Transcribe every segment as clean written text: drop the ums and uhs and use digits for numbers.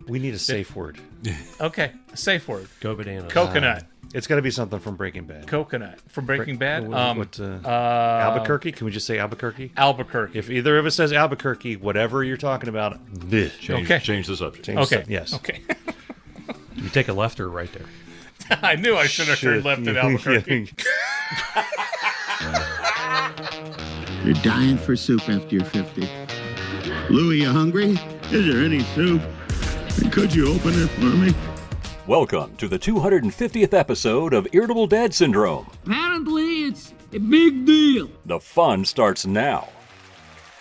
We need a safe word. Okay, a safe word. Go bananas. Coconut. It's got to be something from Breaking Bad. Coconut. From Breaking Bad? Albuquerque? Can we just say Albuquerque? Albuquerque. If either of us says Albuquerque, whatever you're talking about, Change the subject. Okay. Yes. Okay. You take a left or right there? I knew I should have turned left at Albuquerque. You're dying for soup after you're 50. Louie, you hungry? Is there any soup? And could you open it for me? Welcome to the 250th episode of Irritable Dad Syndrome. Apparently, it's a big deal. The fun starts now.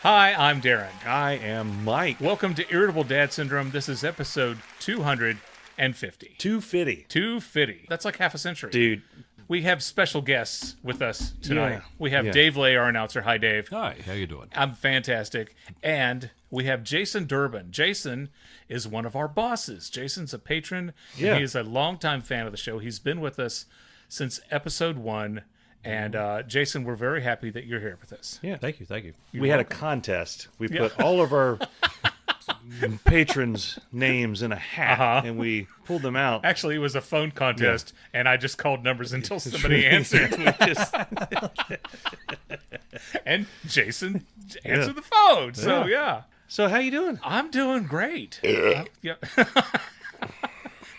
Hi, I'm Darin. I am Mike. Welcome to Irritable Dad Syndrome. This is episode 250. 250. That's like half a century. Dude. We have special guests with us tonight. Yeah. We have Yeah. Dave Lay, our announcer. Hi, Dave. Hi, how you doing? I'm fantastic. And we have Jason Durbin. Jason is one of our bosses. Jason's a patron. Yeah. And he is a longtime fan of the show. He's been with us since episode 1. And Jason, we're very happy that you're here with us. Yeah. Thank you. We had a contest. We put all of our patrons' names in a hat, and we pulled them out. Actually, it was a phone contest, and I just called numbers until somebody answered. And Jason answered the phone. So, yeah. So how you doing? I'm doing great. Yeah.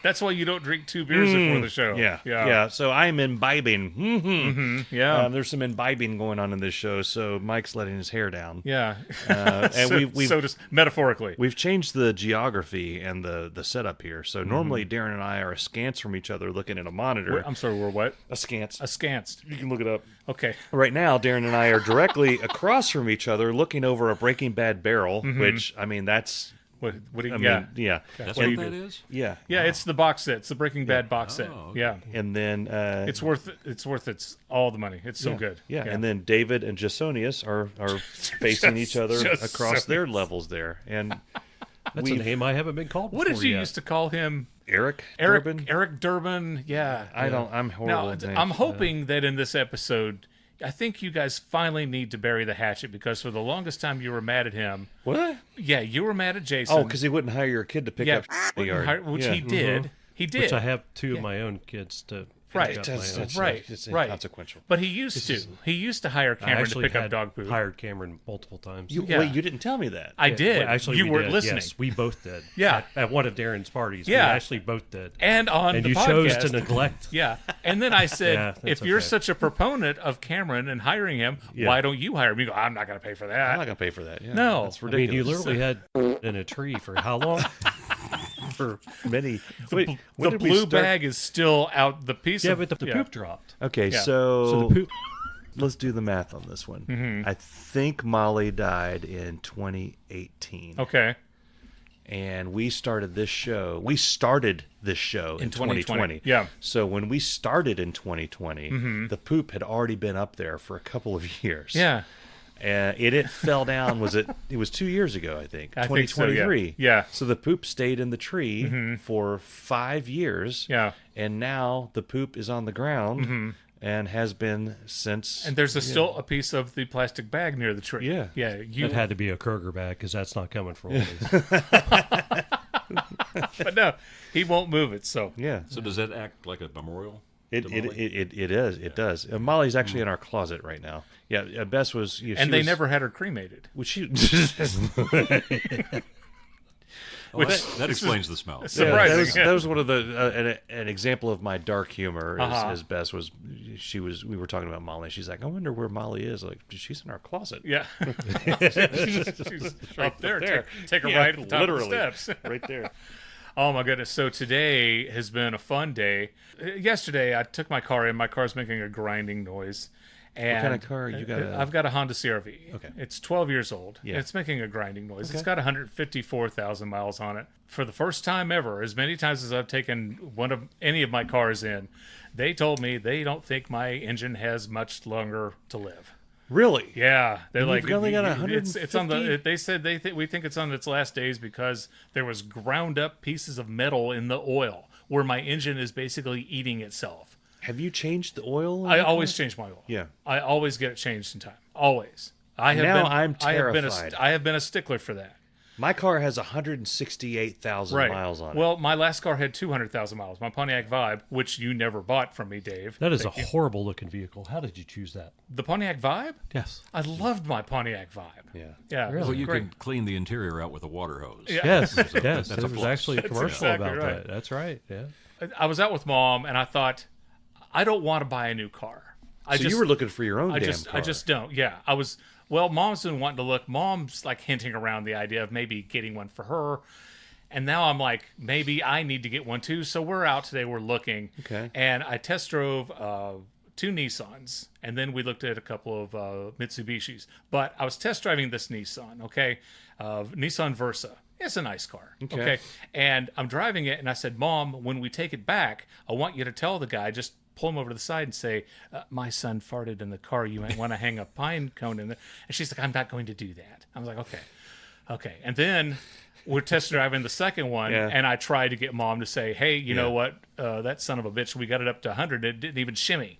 That's why you don't drink 2 beers before the show. Yeah. So I'm imbibing. Yeah. There's some imbibing going on in this show, so Mike's letting his hair down. Yeah. And we've so just metaphorically. We've changed the geography and the setup here. So normally Darin and I are askance from each other looking at a monitor. I'm sorry, we're what? Askance. Askanced. You can look it up. Okay. Right now, Darin and I are directly across from each other looking over a Breaking Bad barrel, which, I mean, that's... What do you, I yeah. mean, yeah. That's What what do you that do? is? Yeah. Yeah, it's the box set. It's the Breaking Bad box set. okay. Yeah. And then... It's worth all the money. It's so good. Yeah, and then David and Jasonius are facing each other across their levels there. And That's a name I haven't been called before what did you yet. used to call him? Eric Durbin? Eric Durbin. Yeah. I'm horrible Now, at names. I'm hoping that in this episode, I think you guys finally need to bury the hatchet because for the longest time you were mad at him. What? Yeah, you were mad at Jason. Oh, because he wouldn't hire your kid to pick up the yard. Which he did. He did. Which I have 2 of my own kids to Right. pick up my own. It's Right. inconsequential. But he used to. He used to hire I Cameron to actually pick up had dog poop. hired Cameron multiple times. Wait, you didn't tell me that. I did. Well, actually, you we weren't did. listening. Yes, we both did. Yeah. At one of Darren's parties. Yeah. We actually both did. And on And the you podcast. chose to neglect. Yeah. And then I said, Yeah, that's if you're okay. such a proponent of Cameron and hiring him, why don't you hire him? You go, I'm not going to pay for I'm that. not going to pay for that. Yeah, No. That's I mean, ridiculous. you literally had in a tree for how long? for many... The when did we blue start- bag is still out. The piece Yeah, of but the poop dropped. Okay, Yeah. so So the poop. let's do the math on this one. I think Molly died in 2018. Okay. And we started this show in 2020. Yeah. So when we started in 2020, the poop had already been up there for a couple of years. Yeah. It fell down. It was 2 years ago, I think. I think so, yeah. 2023. Yeah. So the poop stayed in the tree for 5 years. Yeah. And now the poop is on the ground and has been since. And there's still a piece of the plastic bag near the tree. Yeah. Yeah. It had to be a Kroger bag because that's not coming for all these. But no, he won't move it. So Yeah. So does that act like a memorial? It is. It does. Molly's actually in our closet right now. Yeah. Bess was. and they never had her cremated. Which she. That explains the smell. Surprising. That was one of the an example of my dark humor. As Bess was, we were talking about Molly. She's like, I wonder where Molly is. Like, she's in our closet. Yeah. she's right there. Take a ride at the top of the steps. Right there. Oh my goodness! So today has been a fun day. Yesterday, I took my car in. My car's making a grinding noise. And What kind of car you got? I've got a Honda CR-V. Okay. It's 12 years old. Yeah. It's making a grinding noise. It's got 154,000 miles on it. For the first time ever, as many times as I've taken any of my cars in, they told me they don't think my engine has much longer to live. Really? Yeah, they're And like you've only got it's on the. 150? They said we think it's on its last days because there was ground up pieces of metal in the oil where my engine is basically eating itself. Have you changed the oil? I always change my oil. Yeah. I always get it changed in time. Always. I'm terrified. I have been a stickler for that. My car has 168,000 miles on it. Well, my last car had 200,000 miles. My Pontiac Vibe, which you never bought from me, Dave. That is a horrible looking vehicle. How did you choose that? The Pontiac Vibe? Yes. I loved my Pontiac Vibe. Yeah. Yeah. Really? Well, you great. can clean the interior out with a water hose. Yeah. Yes. That's Yes. a There was plus. actually a commercial exactly about right. that. That's right. Yeah. I was out with Mom, and I thought, I don't want to buy a new car. So you were looking for your own damn car. I just don't. Yeah, I was. Well, Mom's been wanting to look. Mom's like hinting around the idea of maybe getting one for her, and now I'm like, maybe I need to get one too. So we're out today. We're looking. Okay. And I test drove 2 Nissans, and then we looked at a couple of Mitsubishis. But I was test driving this Nissan. Okay, Nissan Versa. It's a nice car. Okay. And I'm driving it, and I said, Mom, when we take it back, I want you to tell the guy, just pull him over to the side and say, my son farted in the car. You might want to hang a pine cone in there. And she's like, I'm not going to do that. I was like, okay. And then we're test driving the second one, and I tried to get Mom to say, hey, you know what? That son of a bitch, we got it up to 100. It didn't even shimmy.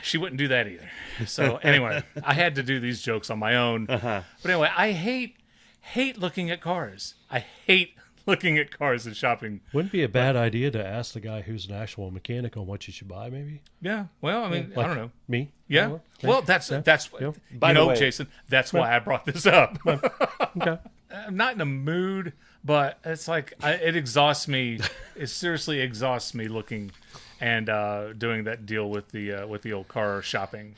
She wouldn't do that either. So anyway, I had to do these jokes on my own. But anyway, I hate looking at cars. I hate looking at cars and shopping. Wouldn't it be a bad idea to ask the guy who's an actual mechanic on what you should buy, maybe? Yeah. Well, I mean, I don't know. Me? Yeah. Well, that's Yeah. By the way, Jason, that's why I brought this up. Okay. I'm not in a mood, but it's like it exhausts me. It seriously exhausts me looking and doing that deal with the old car shopping.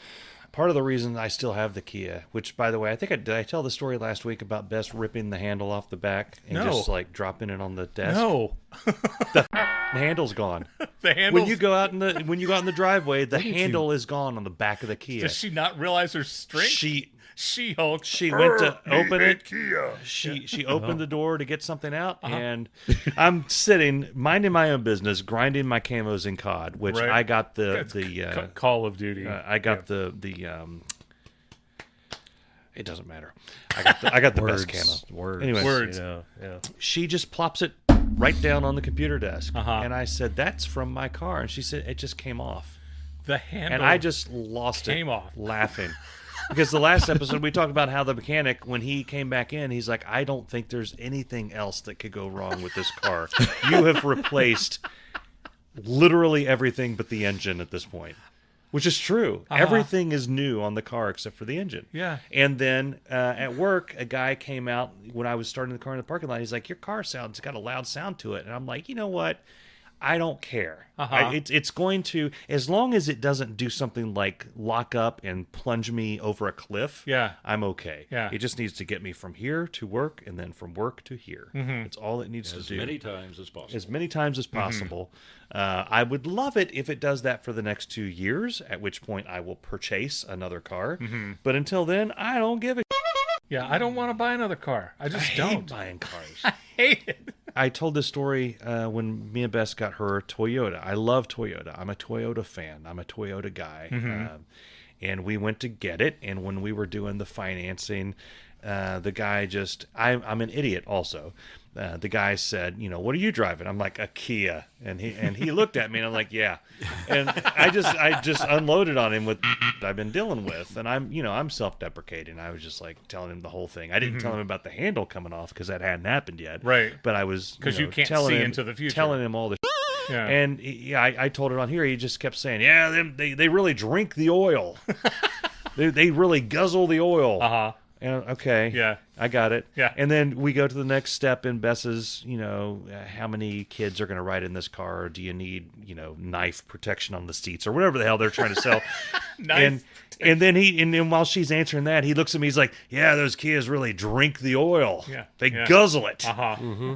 Part of the reason I still have the Kia, which, by the way, did I tell the story last week about Bess ripping the handle off the back and just like dropping it on the desk? No, The handle's gone. the handle. When you go out in the driveway, the handle is gone on the back of the Kia. Does she not realize her strength? She-Hulk. She went to open it. She opened the door to get something out, and I'm sitting minding my own business, grinding my camos in COD, which Right. I got the Call of Duty. I got the it doesn't matter. I got the best camo. Words. Anyways, Words. You know, yeah. she just plops it right down on the computer desk, Uh-huh. and I said, "That's from my car," and she said, "It just came off," The handle. and I just lost came it off. laughing. Because the last episode we talked about how the mechanic, when he came back in, he's like, I don't think there's anything else that could go wrong with this car. You have replaced literally everything but the engine at this point. Which is true. Everything is new on the car except for the engine. Yeah. And then at work, a guy came out when I was starting the car in the parking lot. He's like, your car sounds got a loud sound to it. And I'm like, you know what? I don't care. It's going to, as long as it doesn't do something like lock up and plunge me over a cliff, I'm okay. Yeah. It just needs to get me from here to work and then from work to here. It's all it needs to do. As many times as possible. As many times as possible. I would love it if it does that for the next 2 years, at which point I will purchase another car. But until then, I don't give a Yeah, I don't want to buy another car. I just don't. hate buying cars. I hate it. I told this story when me and Bess got her Toyota. I love Toyota. I'm a Toyota fan. I'm a Toyota guy. And we went to get it. And when we were doing the financing, the guy just, I'm an idiot also. The guy said, you know, what are you driving? I'm like, a Kia. And he looked at me and I'm like, yeah. And I just unloaded on him with I've been dealing with. And I'm self-deprecating. I was just like telling him the whole thing. I didn't tell him about the handle coming off because that hadn't happened yet. Right. But I was, Because you can't telling see him, into the future. telling him all the Yeah. And I told it on here. He just kept saying, yeah, they really drink the oil. they really guzzle the oil. And, okay. Yeah. I got it. Yeah. And then we go to the next step in Bess's, how many kids are going to ride in this car? Or do you need, knife protection on the seats or whatever the hell they're trying to sell? Knife and then while she's answering that, he looks at me, he's like, yeah, those Kias really drink the oil. Yeah. They guzzle it.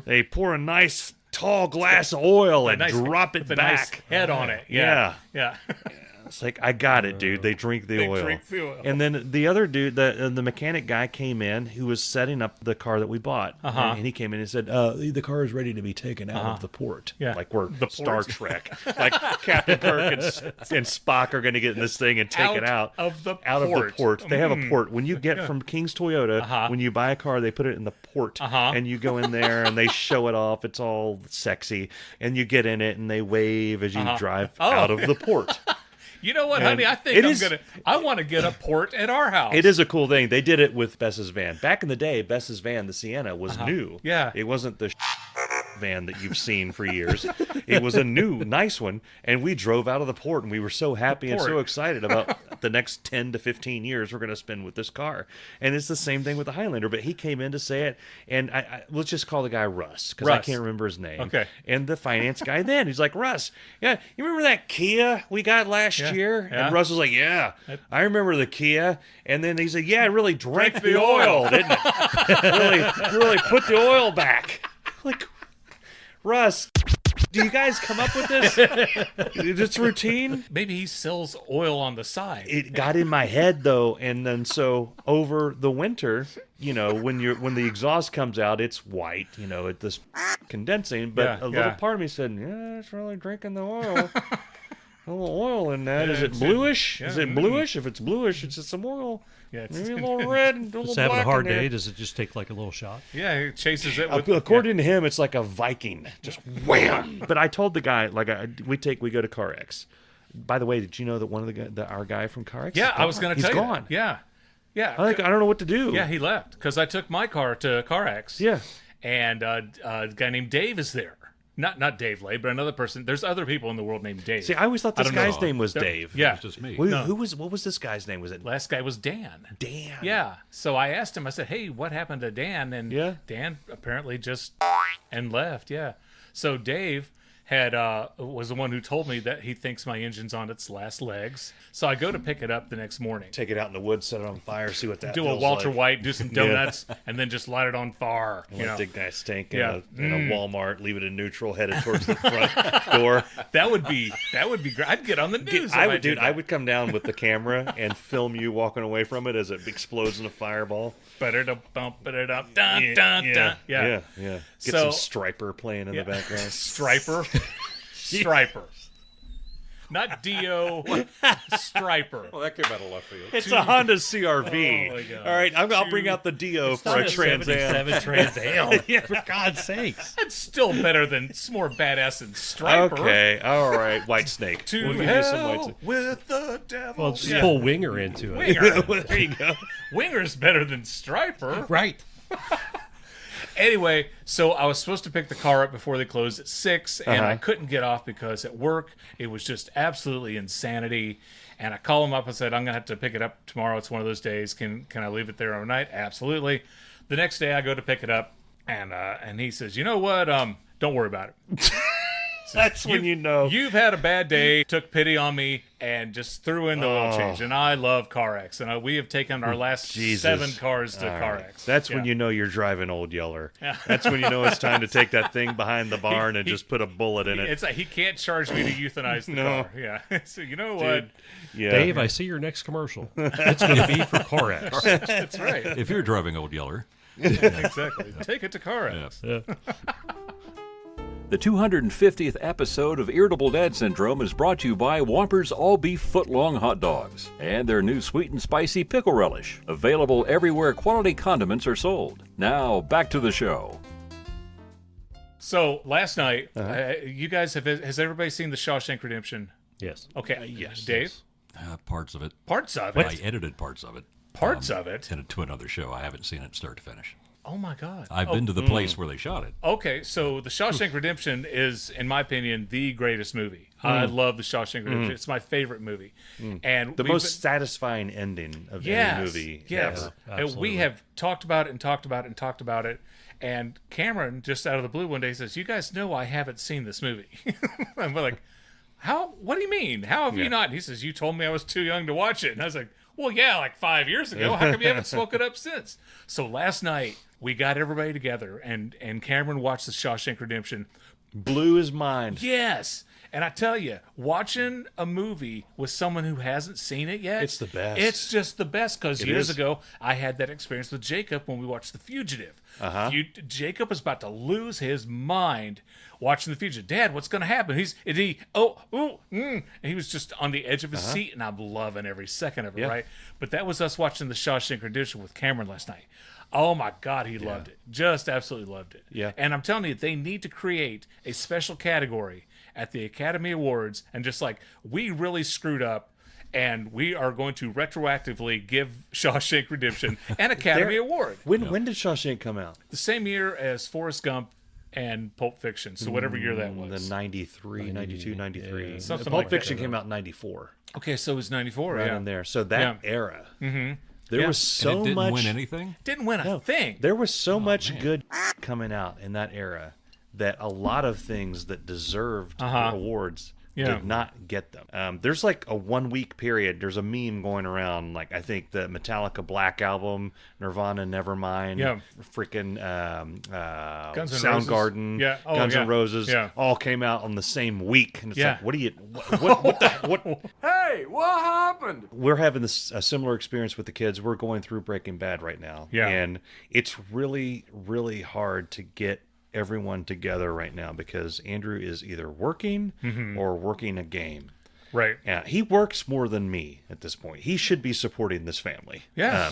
They pour a nice tall glass of oil and drop it with back. a nice head on it. Yeah. Yeah. It's like, I got it, dude. They drink the oil. Drink the oil. And then the other dude, the mechanic guy came in who was setting up the car that we bought. And he came in and said, the car is ready to be taken out of the port. Yeah. Like we're The Star port. Trek. Like Captain Kirk and Spock are going to get in this thing and take it out. Of the port. They have a port. When you get from King's Toyota, when you buy a car, they put it in the port. And you go in there and they show it off. It's all sexy. And you get in it and they wave as you drive out of the port. You know what, And honey? I think I want to get a port at our house. It is a cool thing. They did it with Bess's van. Back in the day, Bess's van, the Sienna, was new. Yeah. It wasn't the van that you've seen for years. It was a new, nice one. And we drove out of the port, and we were so happy and so excited about the next 10 to 15 years we're going to spend with this car. And it's the same thing with the Highlander. But he came in to say it, and let's just call the guy Russ, because I can't remember his name. Okay. And the finance guy then, he's like, Russ, yeah, you remember that Kia we got last year? Yeah. And Russ was like, yeah, I remember the Kia. And then he said, yeah, it really drank the oil, didn't it? really put the oil back. Like, Russ, do you guys come up with this? It's routine. Maybe he sells oil on the side. It got in my head though, and then so over the winter, when the exhaust comes out, it's white. It's this condensing. But a little part of me said, yeah, it's really drinking the oil. A little oil in that. Is it bluish? Is it bluish? If it's bluish, it's just some oil. Yeah, it's maybe a little red and a little Just having black a hard in there. day, does it just take like a little shot? Yeah, he chases it with... According to him, it's like a Viking. Just wham! But I told the guy, we go to CarX. By the way, did you know that one of our guy from CarX? Yeah, I was going to tell you. He's gone. Yeah. I don't know what to do. Yeah, he left because I took my car to CarX. Yeah. And a guy named Dave is there. Not Dave Lay, but another person. There's other people in the world named Dave. See, I always thought this guy's name was Dave. Yeah. It's just me. What was this guy's name? Was it Last guy was Dan. Dan? Yeah. So I asked him, I said, hey, what happened to Dan? And Yeah. Dan apparently just and left. Yeah. So Dave was the one who told me that he thinks my engine's on its last legs. So I go to pick it up the next morning. Take it out in the woods, set it on fire, see what that Do a feels Walter like. White, do some donuts, and then just light it on fire. Let the guy stink Yeah. in a Walmart, leave it in neutral, headed towards the front door. That would be great. I'd get on the news. I would come down with the camera and film you walking away from it as it explodes in a fireball. Yeah. Yeah. Get So- some Striper playing in the background. Striper. Not Dio. Striper. Well, that came out of left field. It's a Honda CR-V. Oh, my God. All right, I'll bring out the Dio for a Trans Am. 77 Trans Am. Yeah, for God's sakes. That's still better than. It's more badass than Striper. Okay, all right, White Snake. To We'll give you hell some White Snake. with the devil. Well, just pull Winger into it. Winger. There you go. Winger's better than Striper. Right. Anyway, so I was supposed to pick the car up before they closed at 6, and I couldn't get off because at work it was just absolutely insanity. And I called him up and said, I'm going to have to pick it up tomorrow. It's one of those days. Can I leave it there overnight? Absolutely. The next day I go to pick it up, and he says, you know what? Don't worry about it. That's when you know. You've had a bad day, took pity on me, and just threw in the oil change. And I love CarX. And we have taken our last 7 cars to CarX. That's when you know you're driving Old Yeller. That's when you know it's time to take that thing behind the barn and just put a bullet in it. It's like he can't charge me to euthanize the car. Yeah. So you know what? Yeah. Dave, I see your next commercial. It's going to be for CarX. That's right. If you're driving Old Yeller. Exactly. Take it to CarX. Yeah. The 250th episode of Irritable Dad Syndrome is brought to you by Whoppers All-Beef Footlong Hot Dogs and their new sweet and spicy pickle relish, available everywhere quality condiments are sold. Now, back to the show. So last night, you guys has everybody seen The Shawshank Redemption? Yes. Okay. Yes. Dave? Parts of it. Parts of I it? edited parts of it. Parts of it? To another show. I haven't seen it start to finish. Oh, my God. I've been to the place where they shot it. Okay, so The Shawshank Redemption is, in my opinion, the greatest movie. I love The Shawshank Redemption. It's my favorite movie. And The most satisfying ending of any movie Yes. ever. And we have talked about it and talked about it and talked about it. And Cameron, just out of the blue one day, says, you guys know I haven't seen this movie. And we're like, how? What do you mean? How have you not? And he says, you told me I was too young to watch it. And I was like, well, yeah, like 5 years ago. How come you haven't spoke it up since? So last night, we got everybody together, and Cameron watched The Shawshank Redemption. Blew his mind. Yes. And I tell you, watching a movie with someone who hasn't seen it yet, It's the best. It's just the best, because years is. ago, I had that experience with Jacob when we watched The Fugitive. Jacob was about to lose his mind watching The Fugitive. Dad, what's going to happen? And he was just on the edge of his seat, and I'm loving every second of it, right? But that was us watching The Shawshank Redemption with Cameron last night. Oh my God, he loved it. Just absolutely loved it. Yeah. And I'm telling you, they need to create a special category at the Academy Awards and just like, we really screwed up, and we are going to retroactively give Shawshank Redemption an Academy Award. When did Shawshank come out? The same year as Forrest Gump and Pulp Fiction, so whatever year that was. The 93, 92, 93. Yeah, something Pulp like Fiction that. came out in 94. Okay, so it was 94, Right yeah. in there. So that era, there was so And it didn't much. win anything? Didn't win a thing. There was so much good coming out in that era that a lot of things that deserved awards did not get them. There's like a 1 week period. There's a meme going around. Like, I think the Metallica Black Album, Nirvana Nevermind, freaking Guns N' Soundgarden, Roses. Yeah. Guns N' Roses, all came out on the same week. And it's like, what do you? What? Hey, what happened? We're having a similar experience with the kids. We're going through Breaking Bad right now, and it's really, really hard to get everyone together right now because Andrew is either working or working a game. Right. Yeah, he works more than me at this point. He should be supporting this family. Yeah.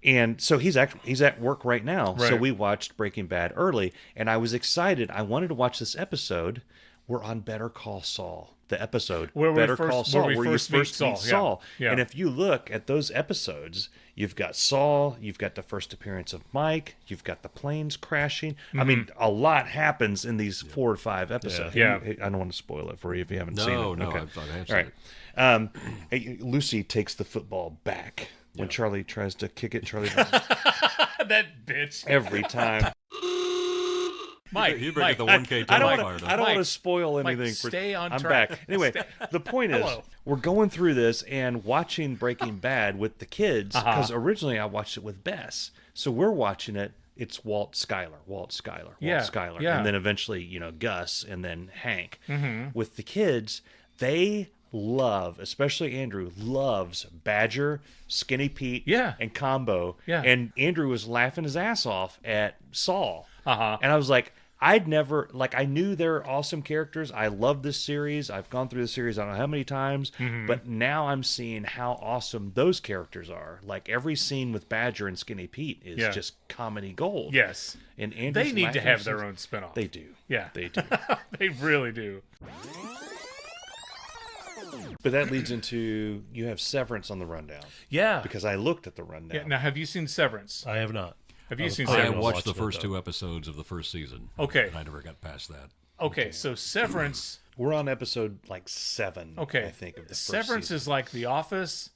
And so he's at work right now. Right. So we watched Breaking Bad early, and I was excited. I wanted to watch this episode. We're on Better Call Saul, the episode where Better Call Saul, where you first meet Saul. Yeah. And if you look at those episodes, you've got Saul, you've got the first appearance of Mike, you've got the planes crashing. I mean, a lot happens in these 4 or 5 episodes. Yeah. I don't want to spoil it for you if you haven't seen it. No, Okay. I have seen All it. right. Lucy takes the football back when Charlie tries to kick it. Charlie That bitch. every time. Mike, You better Mike, get the 1K I time don't fired want up. to spoil anything. Mike, stay on I'm track. back. Anyway, the point is, Hello. we're going through this and watching Breaking Bad with the kids because originally I watched it with Bess. So we're watching it. It's Walt Schuyler, Yeah. and then eventually, Gus, and then Hank. With the kids, they love, especially Andrew, loves Badger, Skinny Pete, and Combo. Yeah. And Andrew was laughing his ass off at Saul. Uh-huh. And I was like, I knew they're awesome characters. I love this series. I've gone through the series I don't know how many times, but now I'm seeing how awesome those characters are. Like every scene with Badger and Skinny Pete is just comedy gold. Yes. And Andrew's They need to laughing have his their ass- own spinoff. They do. Yeah. They do. They really do. But that leads into you have Severance on the rundown Yeah. because I looked at the rundown. Yeah. Now, have you seen Severance? I have not. Have you seen I Severance? watched the watching it, first though. 2 episodes of the first season. Okay. And I never got past that. Okay, so Severance. We're on episode 7. Okay. I think of the first Severance season. is like The Office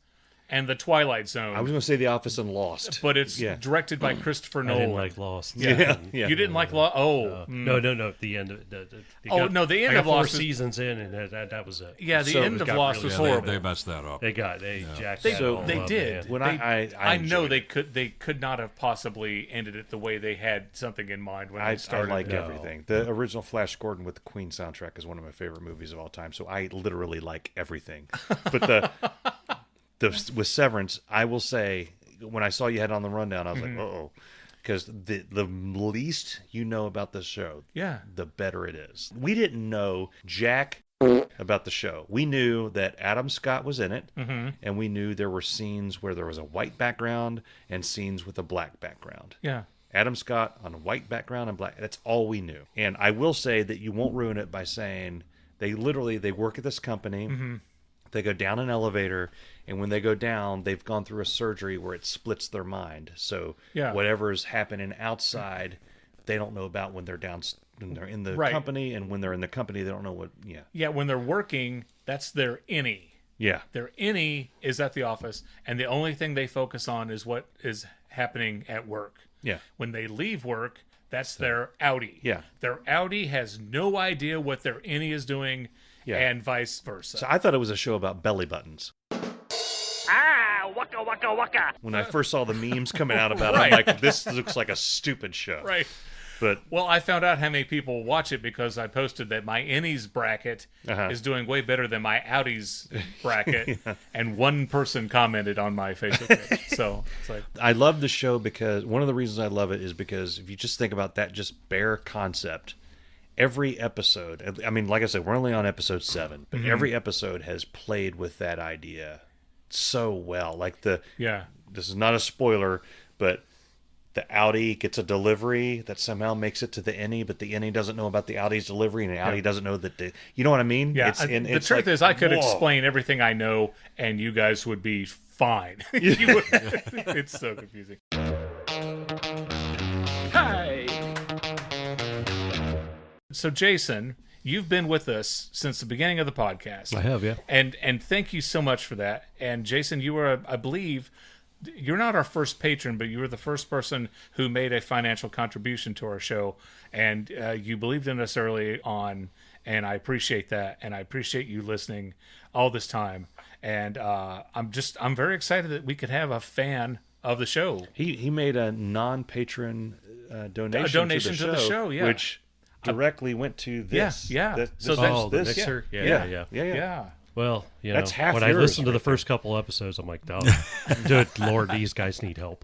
and The Twilight Zone. I was going to say The Office and Lost, but it's yeah. directed by Christopher I Nolan. didn't like Lost. Yeah. You didn't like Law? Oh. No. The end of it. The end of four Lost is- seasons in, and that was it. Yeah, the So end it of got Lost really was bad. horrible. They messed that up. They jacked They, that So- all they up, did. man. When They- I know enjoyed they could not have possibly ended it the way they had something in mind when I they started. like No. everything. The original Flash Gordon with the Queen soundtrack is one of my favorite movies of all time. So I literally like everything. But with Severance, I will say when I saw you had it on the rundown, I was like, uh-oh. Because the least you know about this show, Yeah. the better it is. We didn't know jack about the show. We knew that Adam Scott was in it, and we knew there were scenes where there was a white background and scenes with a black background. Yeah. Adam Scott on a white background and black. That's all we knew. And I will say that you won't ruin it by saying they work at this company. They go down an elevator, and when they go down, they've gone through a surgery where it splits their mind. So whatever's happening outside, they don't know about when they're down, when they're in the company, and when they're in the company, they don't know what. Yeah. Yeah, when they're working, that's their innie. Yeah. Their innie is at the office, and the only thing they focus on is what is happening at work. Yeah. When they leave work, that's their outie. Yeah. Their outie has no idea what their innie is doing, and vice versa. So I thought it was a show about belly buttons. Waka waka waka. When I first saw the memes coming out about it, I'm like, this looks like a stupid show. Right. But Well, I found out how many people watch it because I posted that my innies bracket is doing way better than my outies bracket, and one person commented on my Facebook page. So it's like, I love the show because one of the reasons I love it is because if you just think about that just bare concept, every episode, I mean, like I said, we're only on episode 7, but every episode has played with that idea so well. Like this is not a spoiler, but the Audi gets a delivery that somehow makes it to the innie, but the innie doesn't know about the Audi's delivery, and the Audi doesn't know that you know what I mean? Yeah, the truth is, I could whoa. explain everything I know, and you guys would be fine. It's so confusing. Hey! So, Jason, you've been with us since the beginning of the podcast. I have, yeah. And thank you so much for that. And Jason, you were, I believe, you're not our first patron, but you were the first person who made a financial contribution to our show. And you believed in us early on, and I appreciate that. And I appreciate you listening all this time. And I'm very excited that we could have a fan of the show. He made a non-patron donation to the show, yeah. which directly went to this. Yeah. This, So Oh, the this. mixer? Yeah. Yeah. Well, you know, That's half when I yours listened to the right there. first couple episodes, I'm like, oh, good Lord, these guys need help.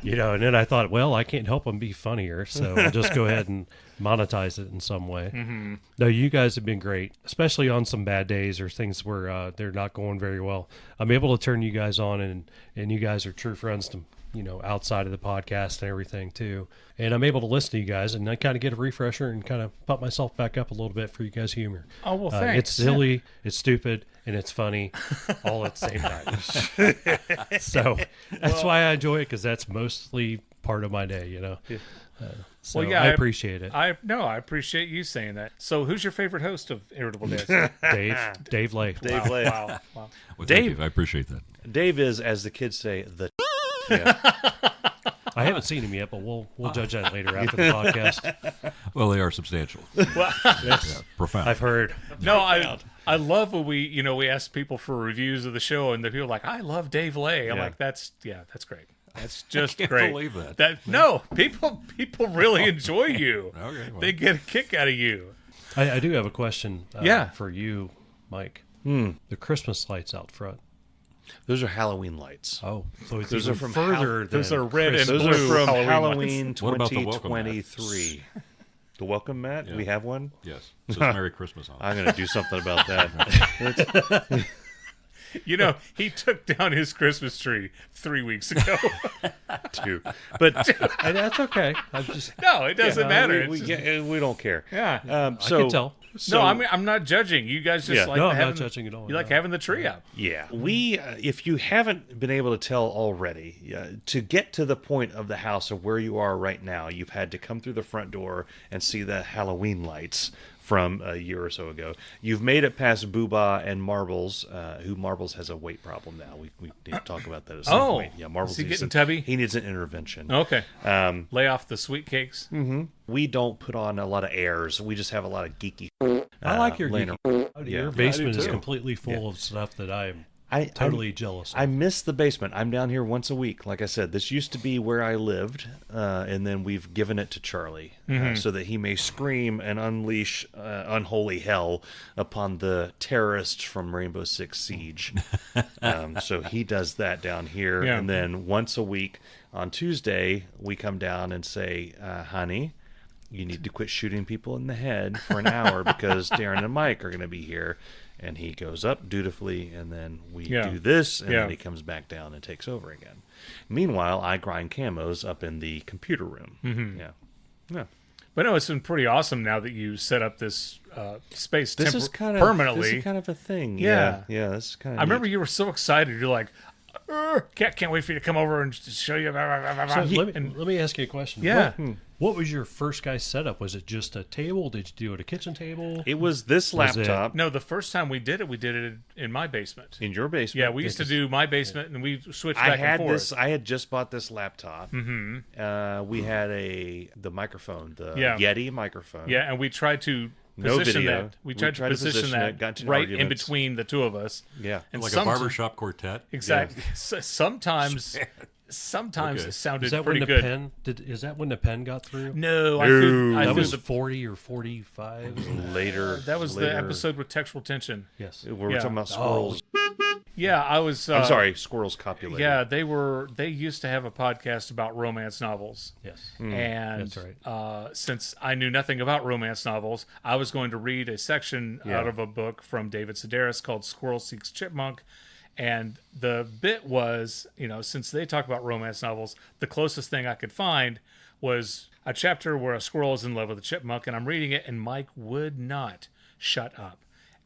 You know, and then I thought, well, I can't help them be funnier, so I'll just go ahead and monetize it in some way. Mm-hmm. No, you guys have been great, especially on some bad days or things where they're not going very well. I'm able to turn you guys on, and you guys are true friends to, you know, outside of the podcast and everything too. And I'm able to listen to you guys, and I kind of get a refresher and kind of pump myself back up a little bit for you guys' humor. Oh, well, thanks. It's silly, it's stupid, and it's funny all at the same time. So that's why I enjoy it, because that's mostly part of my day, you know. So Well, yeah, I appreciate it. I appreciate you saying that. So, who's your favorite host of Irritable Dads? Dave Lay. Dave Lay. Wow. Well, thank Dave- you. I appreciate that. Dave is, as the kids say, the. I haven't seen him yet, but we'll judge that later after the podcast. Well, they are substantial. Yeah, profound. I've heard. No, I love when we ask people for reviews of the show, and the people are like, I love Dave Lay. I'm Yeah. like, that's great. That's just can't great. believe that. No, people really enjoy you. Okay, well. They get a kick out of you. I do have a question Yeah. for you, Mike. The Christmas lights out front. Those are Halloween lights. Oh, so it's Those even are from further Those than are red and Those blue are from Halloween Halloween lights. What about the welcome mat? 2023. The welcome mat? Yeah. We have one? Yes. It says Merry Christmas on it. I'm going to do something about that. You know, he took down his Christmas tree 3 weeks ago. Too. But And that's okay. I'm just No, it doesn't matter. we, It's just- we don't care. yeah. I can tell. So, No, I'm not judging. You guys just Yeah. like No, I'm having, not judging at all. You like No. having the tree up. Yeah, we. If you haven't been able to tell already, to get to the point of the house of where you are right now, you've had to come through the front door and see the Halloween lights from a year or so ago. You've made it past Booba and Marbles, who Marbles has a weight problem now. We need to talk about that at some point. Yeah, Marbles is he needs getting tubby? He needs an intervention. Okay. Lay off the sweet cakes. We don't put on a lot of airs. We just have a lot of geeky. I like your laying geeky. Yeah. Your basement is too. completely full of stuff that I'm I totally jealous of. I miss the basement. I'm down here once a week. Like I said, this used to be where I lived, and then we've given it to Charlie so that he may scream and unleash unholy hell upon the terrorists from Rainbow Six Siege. So he does that down here, Yeah. and then once a week on Tuesday we come down and say, honey, you need to quit shooting people in the head for an hour because Darin and Mike are going to be here. And he goes up dutifully, and then we do this, and then he comes back down and takes over again. Meanwhile, I grind camos up in the computer room. Yeah. But no, it's been pretty awesome now that you set up this space This is kind of permanently. This is kind of a thing. Yeah. Yeah. This is kind of. I remember you were so excited. You're like, can't wait for you to come over and show you. So let me ask you a question. Yeah. What was your first guy's setup? Was it just a table? Did you do it at a kitchen table? It was this Was it- laptop No, the first time we did it in my basement. in your basement. Yeah, we used to do my basement, and we switched I back had and forth. this. I had just bought this laptop. Mm-hmm. We had the microphone, the Yeah. Yeti microphone. Yeah, and we tried to No position video. that. We tried to position that got into right in arguments. between the two of us. Yeah. And Like a some- barbershop quartet. Exactly. Sometimes Okay. it sounded Is that pretty when the good. pen? Is that when the pen got through? No, I threw That was the 40 or 45. Later. that was the later- episode with textual tension. Yes. We were Yeah. talking about squirrels. Yeah, I was. I'm sorry, squirrels copulating. Yeah, they used to have a podcast about romance novels. Yes. And That's right. Since I knew nothing about romance novels, I was going to read a section out of a book from David Sedaris called Squirrel Seeks Chipmunk. And the bit was, since they talk about romance novels, the closest thing I could find was a chapter where a squirrel is in love with a chipmunk, and I'm reading it, and Mike would not shut up.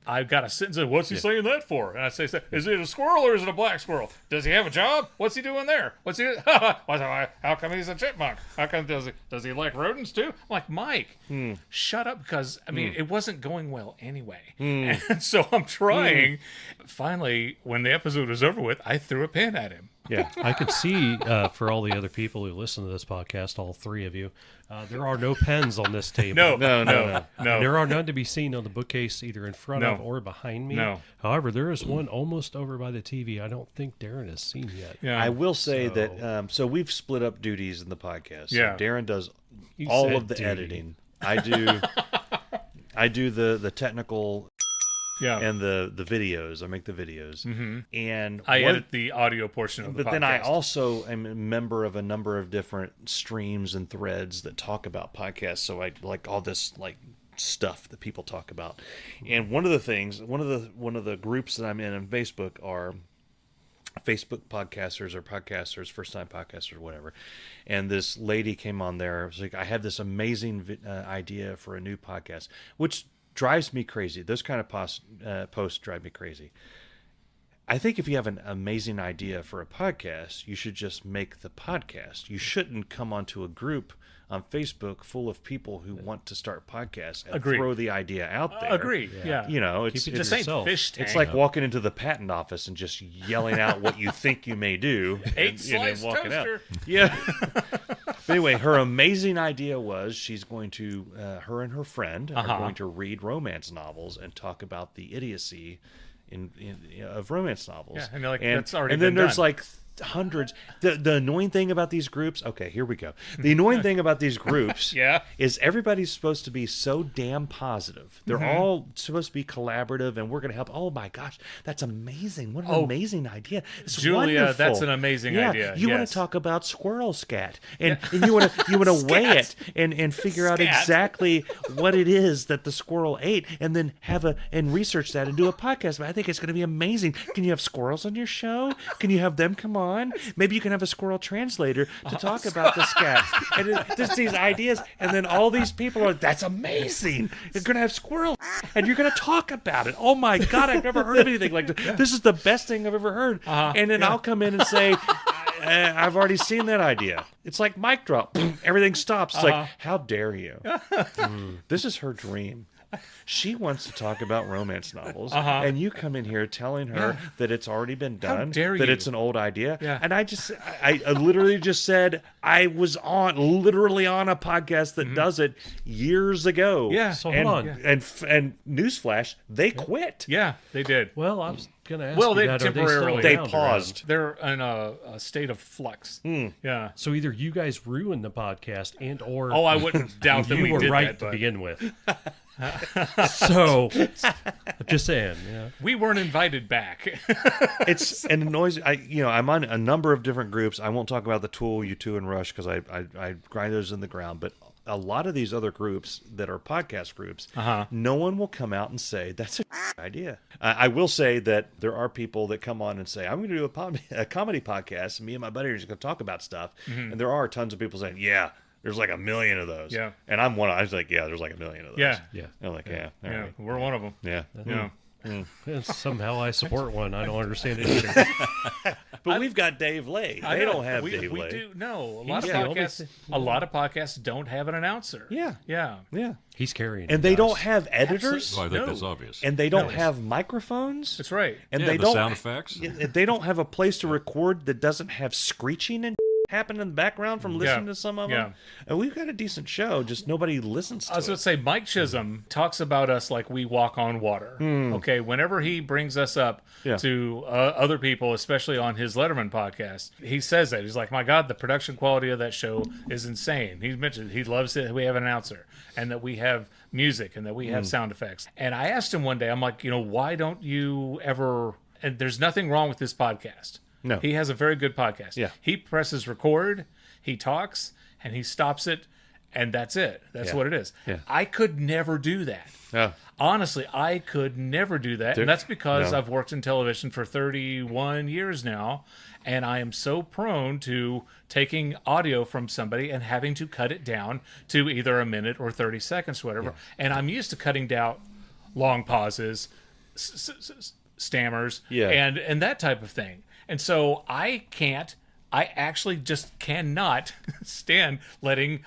I've got a sentence of, what's he saying that for? And I say, is it a squirrel or is it a black squirrel? Does he have a job? What's he doing there? How come he's a chipmunk? How come does he like rodents too? I'm like, Mike, shut up, because it wasn't going well anyway. And so I'm trying. Finally, when the episode was over with, I threw a pin at him. Yeah, I could see for all the other people who listen to this podcast, all three of you, there are no pens on this table. No. There are none to be seen on the bookcase either in front of or behind me. No. However, there is one almost over by the TV I don't think Darin has seen yet. Yeah. I will say that, so we've split up duties in the podcast. Yeah. So Darin does You all said of the duty. editing. I do the technical and the videos. I make the videos. Mm-hmm. And I edit the audio portion of the podcast. But then I also am a member of a number of different streams and threads that talk about podcasts. So I like all this stuff that people talk about. And one of the groups that I'm in Facebook are Facebook podcasters or podcasters, first time podcasters or whatever. And this lady came on there. It was like, I have this amazing idea for a new podcast, which drives me crazy. Those kind of posts drive me crazy. I think if you have an amazing idea for a podcast, you should just make the podcast. You shouldn't come onto a group on Facebook full of people who want to start podcasts and throw the idea out there. Agree. Yeah. It's just ain't fish tank. It's like walking into the patent office and just yelling out what you think you may do. Eight-slice walking toaster. out. Yeah. But anyway, her amazing idea was she's going to, her and her friend are going to read romance novels and talk about the idiocy of romance novels. Yeah, and that's already and then been there's done. Hundreds. The annoying thing about these groups, okay, here we go. The annoying thing about these groups is everybody's supposed to be so damn positive. They're all supposed to be collaborative, and we're going to help. Oh my gosh, that's amazing. What an amazing idea. It's Julia, wonderful. that's an amazing idea. You want to talk about squirrel scat, and you want to weigh it and figure out exactly what it is that the squirrel ate, and then and research that and do a podcast. But I think it's going to be amazing. Can you have squirrels on your show? Can you have them come on? Maybe you can have a squirrel translator to talk about the scat. And just these ideas, and then all these people are like, that's amazing. You're going to have squirrels, and you're going to talk about it. Oh my God, I've never heard of anything like this. This is the best thing I've ever heard. And then I'll come in and say, I've already seen that idea. It's like mic drop. Everything stops. It's like, how dare you? This is her dream. She wants to talk about romance novels, and you come in here telling her that it's already been done, that it's an old idea. Yeah. And I literally just said I was literally on a podcast that does it years ago. Yeah. So hold on. And newsflash, they quit. Yeah, they did. Well, I was going to ask Well, you they that. temporarily- They paused. They're in a state of flux. Yeah. So either you guys ruined the podcast or I wouldn't doubt that you we were did right that, to but begin with. So I'm just saying, we weren't invited back. It's an annoys. I'm on a number of different groups. I won't talk about the Tool, U2, and Rush because I grind those in the ground. But a lot of these other groups that are podcast groups, no one will come out and say that's a idea. I will say that there are people that come on and say, I'm going to do a comedy podcast, and me and my buddy are just going to talk about stuff. And there are tons of people saying, yeah, there's like 1 million of those. Yeah. And I'm one. I was like, yeah, there's like 1 million of those. Yeah. Yeah. I'm like, yeah. All right. We're one of them. Yeah. Yeah. And somehow I support one. I don't understand it either. But we've got Dave Lay. They don't have Dave we Lay. do. No, He's the only a lot of podcasts don't have an announcer. Yeah. Yeah. Yeah. He's carrying And it, they guys. don't have editors. Well, I think that's obvious. And they don't have microphones. That's right. And Yeah, they the don't sound effects. They don't have a place to record that doesn't have screeching and happen in the background from listening to some of them. And we've got a decent show, just nobody listens to I was it. going to say, Mike Chisholm talks about us like we walk on water. Okay, whenever he brings us up to other people, especially on his Letterman podcast, he says that. He's like, my God, the production quality of that show is insane. He mentioned he loves that we have an announcer and that we have music and that we have sound effects. And I asked him one day, I'm like, why don't you ever... And there's nothing wrong with this podcast. No. He has a very good podcast. Yeah. He presses record, he talks, and he stops it and that's it. That's what it is. Yeah. I could never do that. Oh. Honestly, I could never do that. And that's because No. I've worked in television for 31 years now, and I am so prone to taking audio from somebody and having to cut it down to either a minute or 30 seconds, whatever. And I'm used to cutting down long pauses, stammers, and that type of thing. And so I actually just cannot stand letting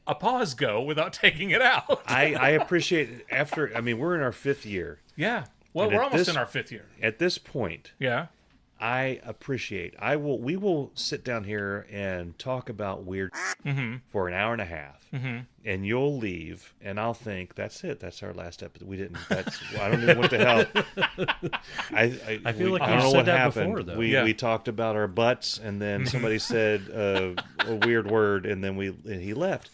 a pause go without taking it out. I appreciate it after. I mean, we're in our 5th year. Yeah. Well, And we're at almost this- in our 5th year. At this point, Yeah. I appreciate. We will sit down here and talk about weird for an hour and a half, and you'll leave, and I'll think that's it. That's our last episode. We didn't. I don't know what the hell. I feel like I you don't know said what that happened. before, though. We talked about our butts, and then somebody said a weird word, and then he left.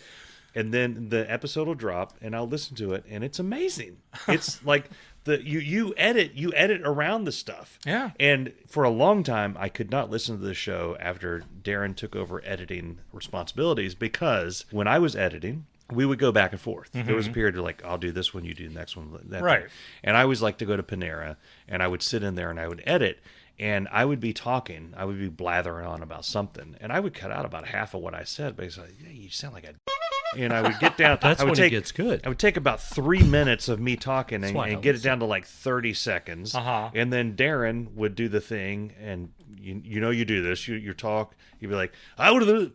And then the episode will drop, and I'll listen to it, and it's amazing. It's like you edit around the stuff. Yeah. And for a long time, I could not listen to the show after Darin took over editing responsibilities, because when I was editing, we would go back and forth. There was a period of like, I'll do this one, you do the next one. That Right. thing. And I always liked to go to Panera, and I would sit in there and I would edit. And I would be talking, I would be blathering on about something, and I would cut out about half of what I said, basically, yeah, you sound like a and I would get down. That's I would when take, it gets good. I would take about 3 minutes of me talking why I and get it listen. down to like 30 seconds. And then Darin would do the thing, and you do this. You talk. You'd be like, I would have,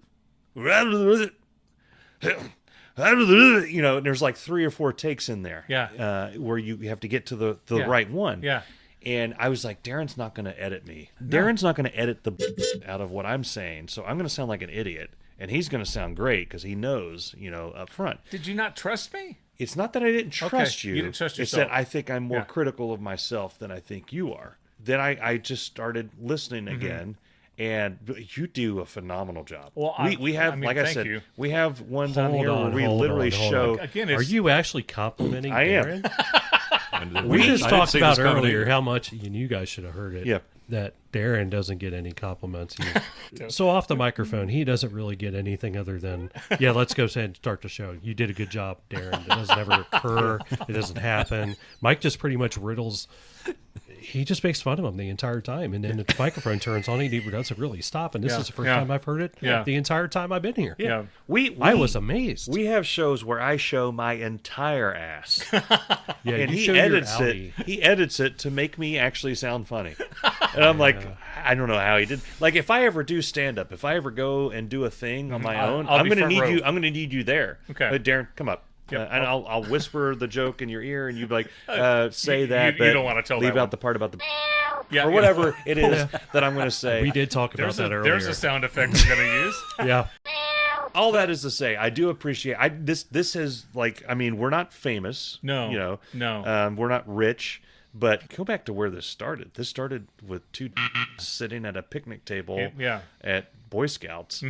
and there's like 3 or 4 takes in there. Yeah. Where you have to get to the right one. Yeah. And I was like, Darin's not going to edit me. Darin's not going to edit the out of what I'm saying. So I'm going to sound like an idiot. And he's going to sound great because he knows, up front. Did you not trust me? It's not that I didn't trust you. You didn't trust It's yourself. that I think I'm more critical of myself than I think you are. Then I just started listening again. And you do a phenomenal job. Well, we have, like I thank said, you. we have ones on Hold here on, where we hold literally on, hold show. on. Again, Are it's, you actually complimenting I am. Darin? And We I just didn't talked see about this coming earlier either. how much, and you guys should have heard it, Yeah. that Darin doesn't get any compliments. So off the microphone, he doesn't really get anything other than, yeah, let's go ahead and start the show. You did a good job, Darin. It doesn't ever occur. It doesn't happen. Mike just pretty much riddles. He just makes fun of him the entire time. And then if the microphone turns on, he never doesn't really stop. And this is the first time I've heard it the entire time I've been here. yeah. I I was amazed. We have shows where I show my entire ass. Yeah, And you he show your edits Audi. it. He edits it to make me actually sound funny. And I'm like, I don't know how he did. Like, if I ever do stand up, if I ever go and do a thing on my own, I'll I'm be gonna front need row. you. I'm gonna need you there. Okay. Darin, come up. Yep. And I'll whisper the joke in your ear, and you be like, say that. you but don't wanna tell leave that out one. the part about the Yeah, or whatever it is that I'm gonna say. We did talk about There's that a, earlier. there's a sound effect we're going to use. Yeah. All that is to say, I do appreciate. This is like, I mean, we're not famous. No. No. We're not rich. But go back to where this started. This started with 2 sitting at a picnic table at Boy Scouts,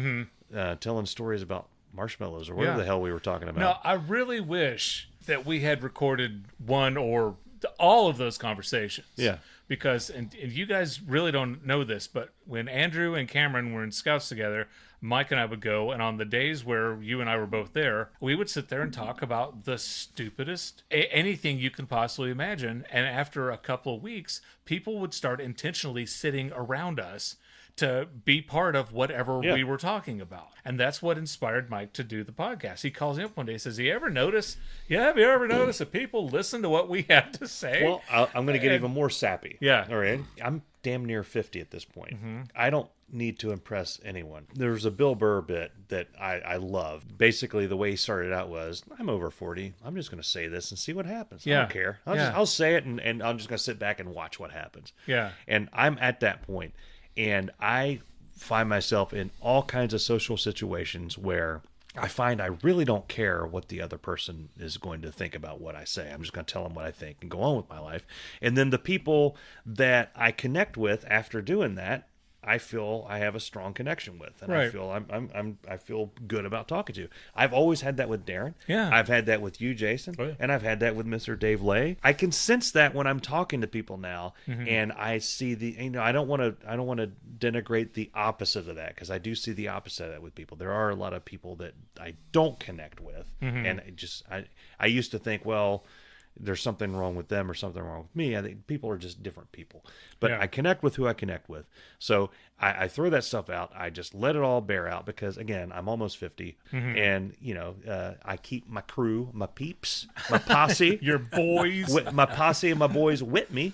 telling stories about marshmallows or whatever the hell we were talking about. No, I really wish that we had recorded one or all of those conversations. Yeah. Because, and you guys really don't know this, but when Andrew and Cameron were in Scouts together, Mike and I would go, and on the days where you and I were both there, we would sit there and talk about the stupidest, anything you can possibly imagine. And after a couple of weeks, people would start intentionally sitting around us to be part of whatever we were talking about. And that's what inspired Mike to do the podcast. He calls me up one day and says, have you ever noticed that people listen to what we have to say? Well, I'm going to get even more sappy. Yeah. All right. I'm damn near 50 at this point. I don't need to impress anyone. There's a Bill Burr bit that I love. Basically, the way he started out was, I'm over 40. I'm just going to say this and see what happens. I don't care. I'll say it, and I'm just going to sit back and watch what happens. Yeah. And I'm at that point. And I find myself in all kinds of social situations where I find I really don't care what the other person is going to think about what I say. I'm just going to tell them what I think and go on with my life. And then the people that I connect with after doing that I feel I have a strong connection with, and Right. I feel I feel good about talking to. I've always had that with Darin. Yeah. I've had that with you, Jason, Oh, yeah. and I've had that with Mr. Dave Lay. I can sense that when I'm talking to people now, Mm-hmm. and I see I don't want to denigrate the opposite of that, because I do see the opposite of that with people. There are a lot of people that I don't connect with, Mm-hmm. and I used to think, well, there's something wrong with them or something wrong with me. I think people are just different people. But Yeah. I connect with who I connect with. So I throw that stuff out. I just let it all bear out because, again, I'm almost 50. Mm-hmm. And, I keep my crew, my peeps, my posse. Your boys. My posse and my boys with me.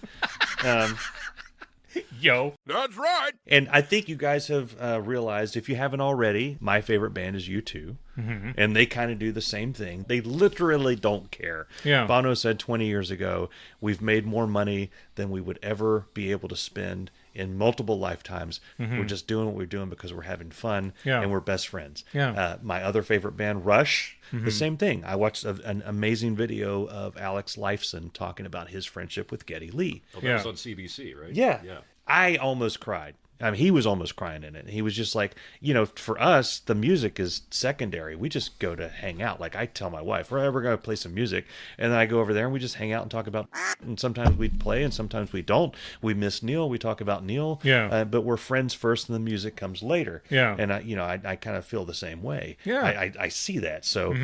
Yo. That's right. And I think you guys have realized, if you haven't already, my favorite band is U2. Mm-hmm. And they kind of do the same thing. They literally don't care. Yeah. Bono said 20 years ago, we've made more money than we would ever be able to spend in multiple lifetimes. We're just doing what we're doing because we're having fun, Yeah. and we're best friends. Yeah. My other favorite band, Rush, the same thing. I watched an amazing video of Alex Lifeson talking about his friendship with Geddy Lee. Oh, that was on CBC, right? Yeah. Yeah. I almost cried. I mean, he was almost crying in it. He was just like, for us, the music is secondary. We just go to hang out. Like, I tell my wife, we're going to play some music. And then I go over there and we just hang out and talk about, and sometimes we play and sometimes we don't. We miss Neil. We talk about Neil. Yeah. But we're friends first and the music comes later. Yeah. And I kind of feel the same way. Yeah. I see that. So